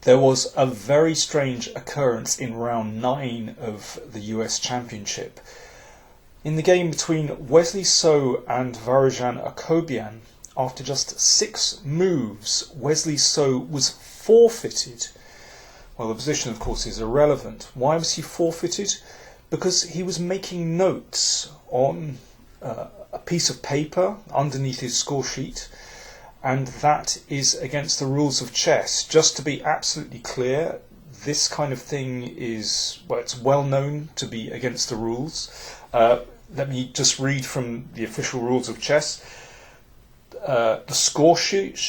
there was a very strange occurrence in round 9 of the US Championship. In the game between Wesley So and Varujan Akobian, after just 6 moves, Wesley So was forfeited. Well, the position, of course, is irrelevant. Why was he forfeited? Because he was making notes on a piece of paper underneath his score sheet, and that is against the rules of chess. Just to be absolutely clear, this kind of thing is, well, it's well known to be against the rules. Let me just read from the official rules of chess. The score sheet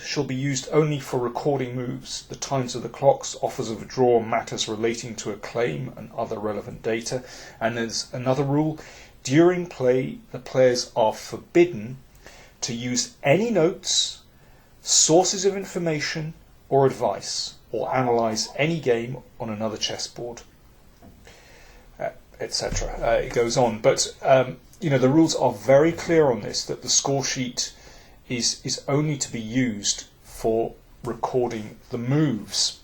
shall be used only for recording moves, the times of the clocks, offers of a draw, matters relating to a claim and other relevant data. And there's another rule: during play, the players are forbidden to use any notes, sources of information or advice, or analyse any game on another chessboard, etc. It goes on, but the rules are very clear on this, that the score sheet is only to be used for recording the moves.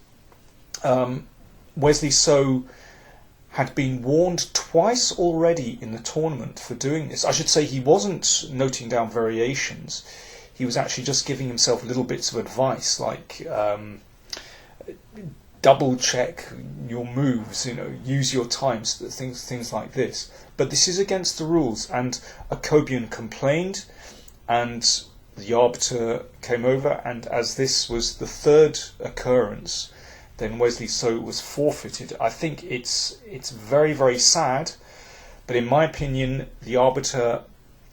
Wesley So had been warned twice already in the tournament for doing this. I should say he wasn't noting down variations. He was actually just giving himself little bits of advice, like double check your moves, use your times, things like this. But this is against the rules, and Akobian complained, and the arbiter came over, and as this was the 3rd occurrence, then Wesley So was forfeited. I think it's very, very sad, but in my opinion, the arbiter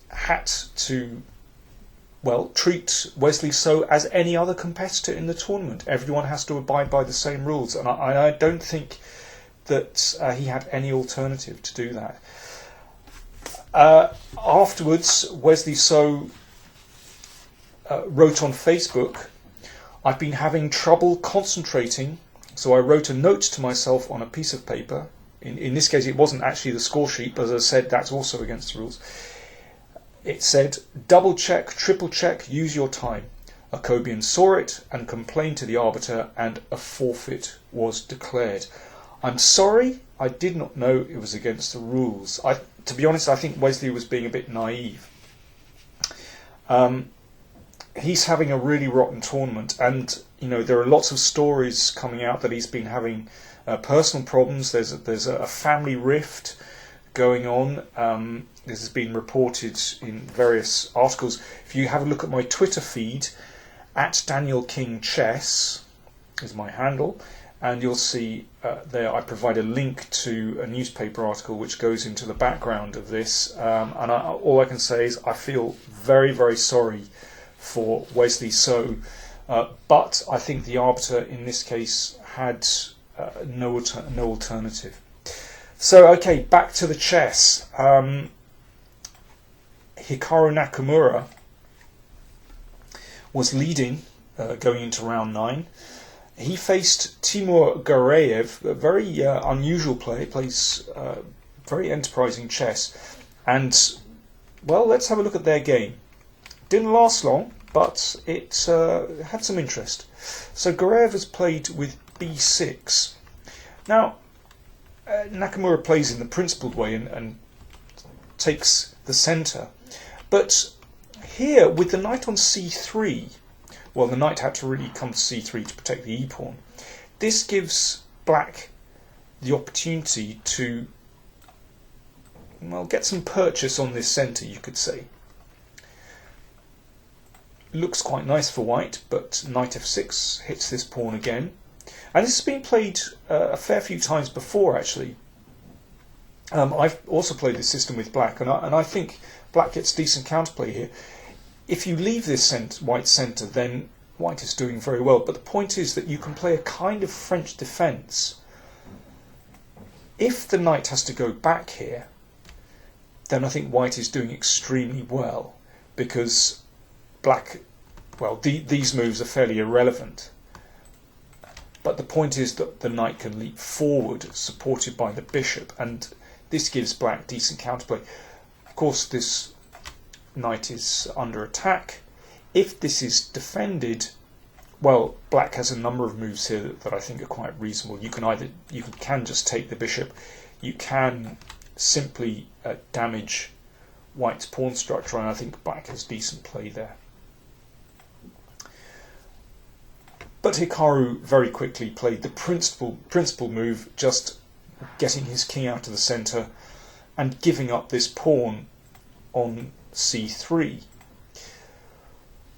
had to, treat Wesley So as any other competitor in the tournament. Everyone has to abide by the same rules, and I don't think that he had any alternative to do that. Afterwards, Wesley So wrote on Facebook, "I've been having trouble concentrating, so I wrote a note to myself on a piece of paper." In this case, it wasn't actually the score sheet, but as I said, that's also against the rules. It said, "Double check, triple check, use your time." Akobian saw it and complained to the arbiter, and a forfeit was declared. I'm sorry, I did not know it was against the rules. To be honest, I think Wesley was being a bit naive. He's having a really rotten tournament, and there are lots of stories coming out that he's been having personal problems. There's a family rift going on. This has been reported in various articles. If you have a look at my Twitter feed, @DanielKingChess is my handle, and you'll see there I provide a link to a newspaper article which goes into the background of this. And all I can say is I feel very, very sorry for Wesley So, but I think the arbiter in this case had no alternative. So, okay, back to the chess. Hikaru Nakamura was leading going into round 9. He faced Timur Gareev, a very unusual player, plays very enterprising chess. And, let's have a look at their game. Didn't last long, but it had some interest. So Gareev has played with b6. Now, Nakamura plays in the principled way and takes the centre. But here, with the knight on c3, the knight had to really come to c3 to protect the e-pawn. This gives black the opportunity to, get some purchase on this centre, you could say. Looks quite nice for white, but knight f6 hits this pawn again. And this has been played a fair few times before, actually. I've also played this system with black, and I think black gets decent counterplay here. If you leave this white centre, then white is doing very well. But the point is that you can play a kind of French defence. If the knight has to go back here, then I think white is doing extremely well, because black, these moves are fairly irrelevant. But the point is that the knight can leap forward, supported by the bishop, and this gives black decent counterplay. Of course, this knight is under attack. If this is defended, well, black has a number of moves here that I think are quite reasonable. You can just take the bishop, you can simply damage white's pawn structure, and I think black has decent play there. But Hikaru very quickly played the principal move, just getting his king out of the centre and giving up this pawn on c3.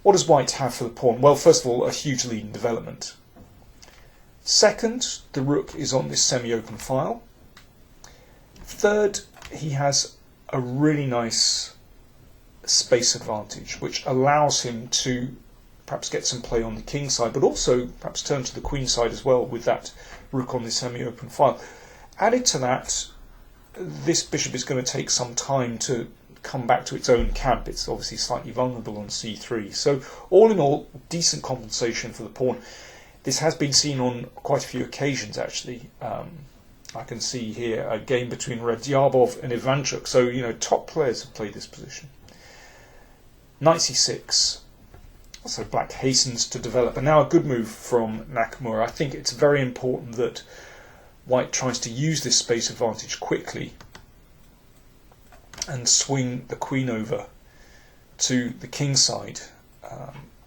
What does white have for the pawn? Well, first of all, a huge lead in development. Second, the rook is on this semi-open file. Third, he has a really nice space advantage, which allows him to perhaps get some play on the king side, but also perhaps turn to the queen side as well with that rook on the semi-open file. Added to that, this bishop is going to take some time to come back to its own camp. It's obviously slightly vulnerable on c3. So all in all, decent compensation for the pawn. This has been seen on quite a few occasions, actually. I can see here a game between Radyabov and Ivanchuk. So, top players have played this position. Knight c6. So black hastens to develop. And now a good move from Nakamura. I think it's very important that white tries to use this space advantage quickly and swing the queen over to the king side,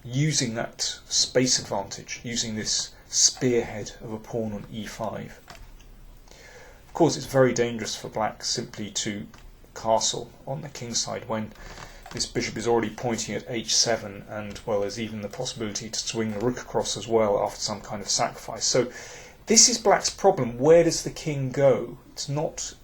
using that space advantage, using this spearhead of a pawn on e5. Of course, it's very dangerous for black simply to castle on the king side when this bishop is already pointing at h7, and, well, there's even the possibility to swing the rook across as well after some kind of sacrifice. So this is black's problem. Where does the king go? It's not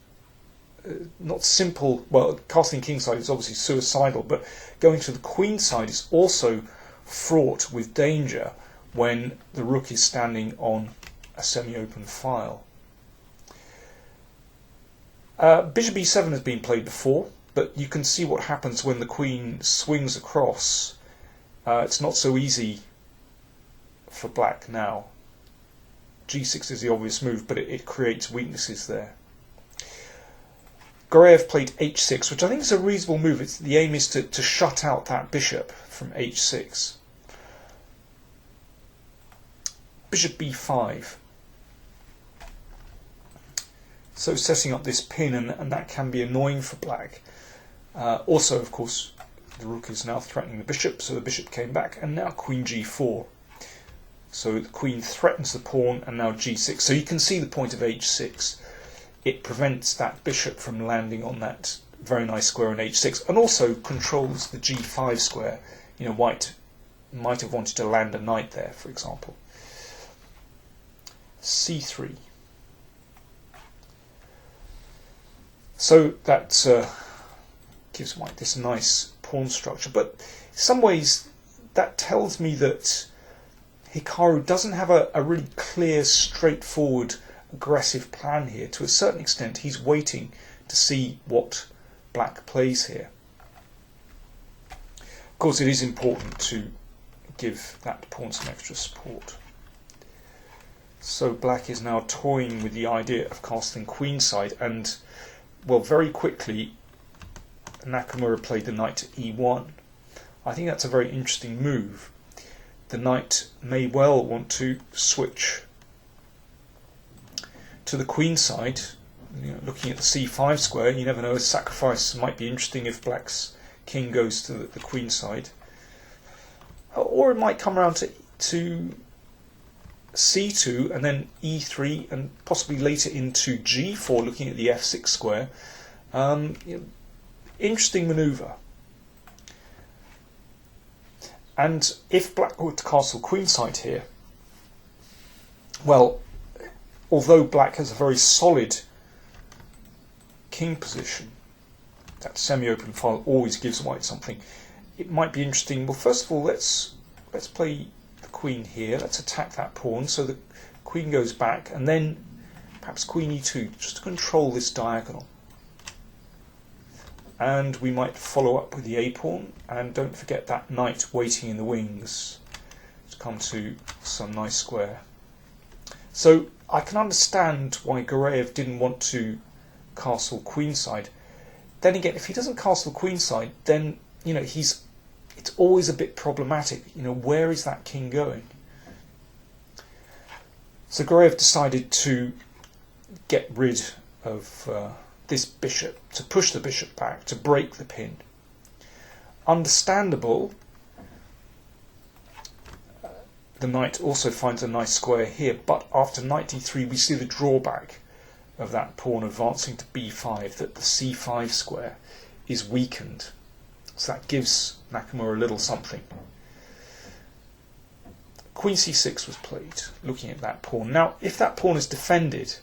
simple. Well, castling kingside is obviously suicidal, but going to the queen side is also fraught with danger when the rook is standing on a semi-open file. Bishop e7 has been played before, but you can see what happens when the queen swings across. It's not so easy for black now. g6 is the obvious move, but it creates weaknesses there. Gareev played h6, which I think is a reasonable move. The aim is to shut out that bishop from h6. Bishop b5. So setting up this pin, and that can be annoying for black. Also, of course, the rook is now threatening the bishop, so the bishop came back, and now queen g4. So the queen threatens the pawn, and now g6. So you can see the point of h6. It prevents that bishop from landing on that very nice square on h6, and also controls the g5 square. White might have wanted to land a knight there, for example. c3. So that gives white this nice pawn structure, but in some ways that tells me that Hikaru doesn't have a really clear, straightforward, aggressive plan here. To a certain extent, he's waiting to see what black plays here. Of course, it is important to give that pawn some extra support. So black is now toying with the idea of castling queenside, and, well, very quickly Nakamura played the knight to e1. I think that's a very interesting move. The knight may well want to switch to the queen side. Looking at the c5 square, you never know, a sacrifice might be interesting if black's king goes to the queen side. Or it might come around to c2 and then e3 and possibly later into g4, looking at the f6 square. Interesting manoeuvre. And if black were to castle queenside here, well, although black has a very solid king position, that semi-open file always gives white something. It might be interesting. Well, first of all, let's play the queen here. Let's attack that pawn. So the queen goes back, and then perhaps queen e2, just to control this diagonal. And we might follow up with the a pawn, and don't forget that knight waiting in the wings to come to some nice square. So I can understand why Gareev didn't want to castle queenside. Then again, if he doesn't castle queenside, then it's always a bit problematic. Where is that king going? So Gareev decided to get rid of this bishop, to push the bishop back, to break the pin. Understandable. The knight also finds a nice square here, but after knight d3 we see the drawback of that pawn advancing to b5, that the c5 square is weakened. So that gives Nakamura a little something. Queen c6 was played, looking at that pawn. Now, if that pawn is defended,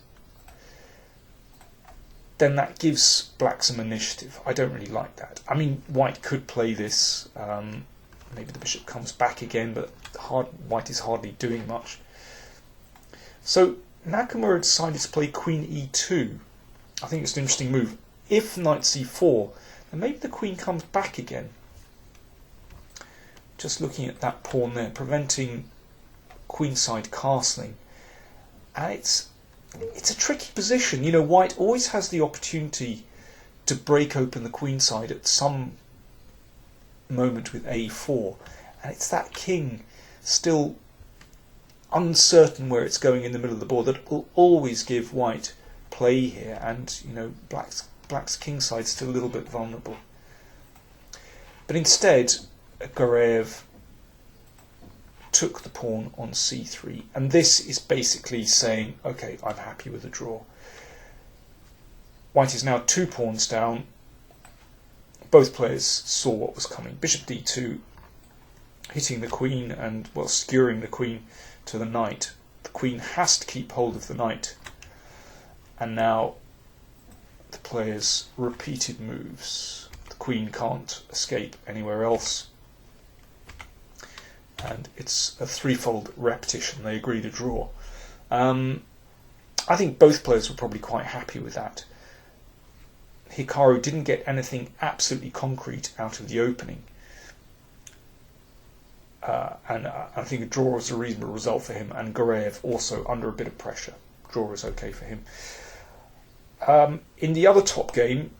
then that gives black some initiative. I don't really like that. I mean, white could play this. Maybe the bishop comes back again, but white is hardly doing much. So Nakamura decided to play queen e2. I think it's an interesting move. If knight c4, then maybe the queen comes back again. Just looking at that pawn there, preventing queenside castling. And it's a tricky position. You know, white always has the opportunity to break open the queenside at some moment with a4, and it's that king still uncertain where it's going in the middle of the board that will always give white play here, and you know, black's kingside still a little bit vulnerable. But instead Gareev took the pawn on c3, and this is basically saying, okay, I'm happy with the draw. White is now 2 pawns down. Both players saw what was coming. Bishop d2, hitting the queen and, well, skewering the queen to the knight. The queen has to keep hold of the knight. And now the players' repeated moves. The queen can't escape anywhere else. And it's a threefold repetition. They agree to draw. I think both players were probably quite happy with that. Hikaru didn't get anything absolutely concrete out of the opening. And I think a draw is a reasonable result for him, and Gareev also under a bit of pressure. Draw is okay for him. In the other top game,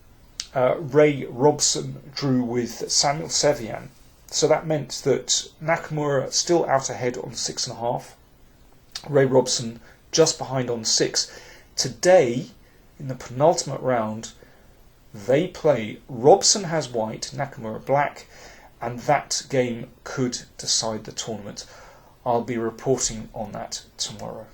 Ray Robson drew with Samuel Sevian. So that meant that Nakamura still out ahead on 6.5. Ray Robson just behind on 6. Today, in the penultimate round, they play. Robson has white, Nakamura black, and that game could decide the tournament. I'll be reporting on that tomorrow.